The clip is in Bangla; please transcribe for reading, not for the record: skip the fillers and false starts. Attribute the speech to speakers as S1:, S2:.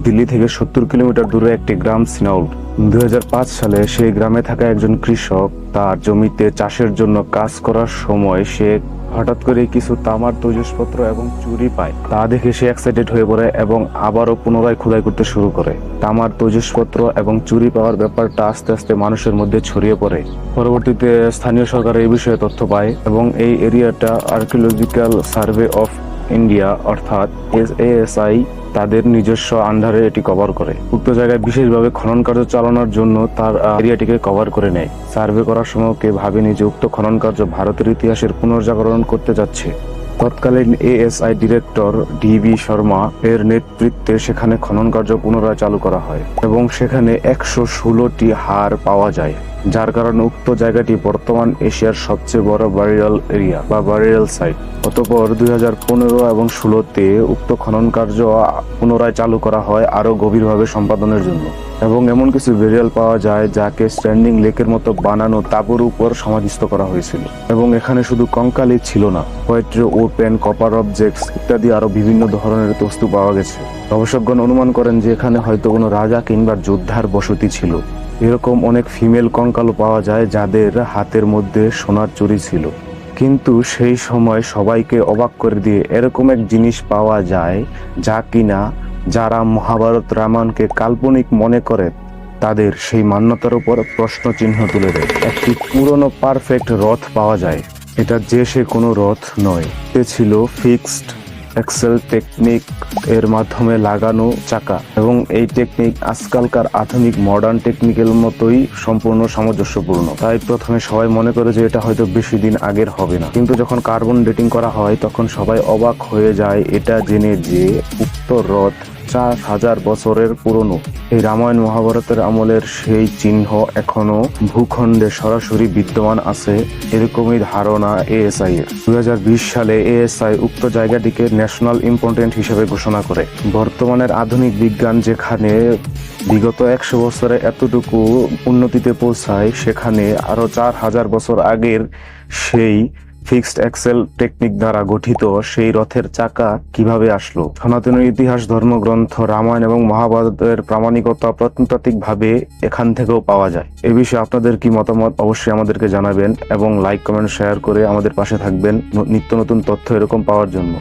S1: দিল্লি থেকে 70 কিলোমিটার দূরে একটি গ্রাম সিনাউল। 2005 সালে সেই গ্রামে থাকা একজন কৃষক তার জমিতে চাষের জন্য কাজ করার সময় সে হঠাৎ করে কিছু তামার তৈজসপত্র এবং চুরি পায়। তা দেখে সে এক্সাইটেড হয়ে পড়ে এবং আবারও পুনরায় খোদাই করতে শুরু করে। তামার তৈজসপত্র এবং চুরি পাওয়ার ব্যাপারটা আস্তে আস্তে মানুষের মধ্যে ছড়িয়ে পড়ে। পরবর্তীতে স্থানীয় সরকার এই বিষয়ে তথ্য পায় এবং এই এরিয়াটা আর্কিওলজিক্যাল সার্ভে অফ ইন্ডিয়া অর্থাৎ ASI তাদের নিজস্ব আন্ডারে এটি কভার করে। উক্ত জায়গায় বিশেষভাবে খনন কার্য চালানোর জন্য তার এরিয়াটিকে কভার করে নেয়। সার্ভে করার সময় কে ভাবেনি যে উক্ত খনন কার্য ভারতের ইতিহাসের পুনর্জাগরণ করতে যাচ্ছে। তৎকালীন ASI ডিরেক্টর DB শর্মা এর নেতৃত্বে সেখানে খনন কার্য পুনরায় চালু করা হয় এবং সেখানে 116টি হাড় পাওয়া যায়, যার কারণে উক্ত জায়গাটি বর্তমান এশিয়ার সবচেয়ে বড় বারিয়াল এরিয়া বা বারিয়াল সাইট। অতঃপর 2015 এবং 2016-তে উক্ত খনন কার্য পুনরায় চালু করা হয় আরো গভীরভাবে সম্পাদনের জন্য এবং এমন কিছু বেরিয়াল পাওয়া যায় যাকে স্ট্যান্ডিং লেকের মতো বানানো তাঁবুর উপর সমাধিস্থ করা হয়েছিল। এবং এখানে শুধু কঙ্কালই ছিল না, পোয়েট্রি, ওপেন, কপার অবজেক্টস ইত্যাদি আরো বিভিন্ন ধরনের বস্তু পাওয়া গেছে। গবেষকগণ অনুমান করেন যে এখানে হয়তো কোনো রাজা কিংবা যোদ্ধার বসতি ছিল। এরকম অনেক ফিমেল কঙ্কালও পাওয়া যায় যাদের হাতের মধ্যে সোনার চুড়ি ছিল। কিন্তু সেই সময় সবাইকে অবাক করে দিয়ে এরকম এক জিনিস পাওয়া যায় যা কিনা যারা মহাভারত রামায়ণকে কাল্পনিক মনে করে তাদের সেই মান্যতার উপর প্রশ্ন চিহ্ন তুলে দেয়। একটি পুরনো পারফেক্ট রথ পাওয়া যায়। এটা যে সে কোনো রথ নয়, এ ছিল ফিক্সড এক্সেল টেকনিক এর মাধ্যমে লাগানো চাকা এবং এই টেকনিক আজকালকার আধুনিক মডার্ন টেকনিকের মতোই সম্পূর্ণ সামঞ্জস্যপূর্ণ। তাই প্রথমে সবাই মনে করে যে এটা হয়তো বেশি দিন আগের হবে না, কিন্তু যখন কার্বন ডেটিং করা হয় তখন সবাই অবাক হয়ে যায় এটা জেনে যে উক্ত রথ 4000 বছরের পুরনো। এই রামায়ণ মহাভারতের আমলের সেই চিহ্ন এখনো ভূখণ্ডে সরাসরি বিদ্যমান আছে, এরকমই ধারণা ASI এর। 2020 সালে ASI উক্ত জায়গাটিকে ন্যাশনাল ইম্পর্টেন্ট হিসেবে ঘোষণা করে। বর্তমানের আধুনিক বিজ্ঞান যেখানে বিগত 100 বছরে এতটুকু উন্নতিতে পৌঁছায়, সেখানে আরো 4000 বছর আগের সেই ফিক্সড এক্সেল টেকনিক দ্বারা গঠিত সেই রথের চাকা কিভাবে আসলো? সনাতন ইতিহাস ধর্মগ্রন্থ রামায়ণ এবং মহাভারতের প্রামাণিকতা প্রত্নতাত্ত্বিকভাবে এখান থেকেও পাওয়া যায়। এ বিষয়ে আপনাদের কি মতামত অবশ্যই আমাদেরকে জানাবেন এবং লাইক, কমেন্ট, শেয়ার করে আমাদের পাশে থাকবেন নিত্য নতুন তথ্য এরকম পাওয়ার জন্য।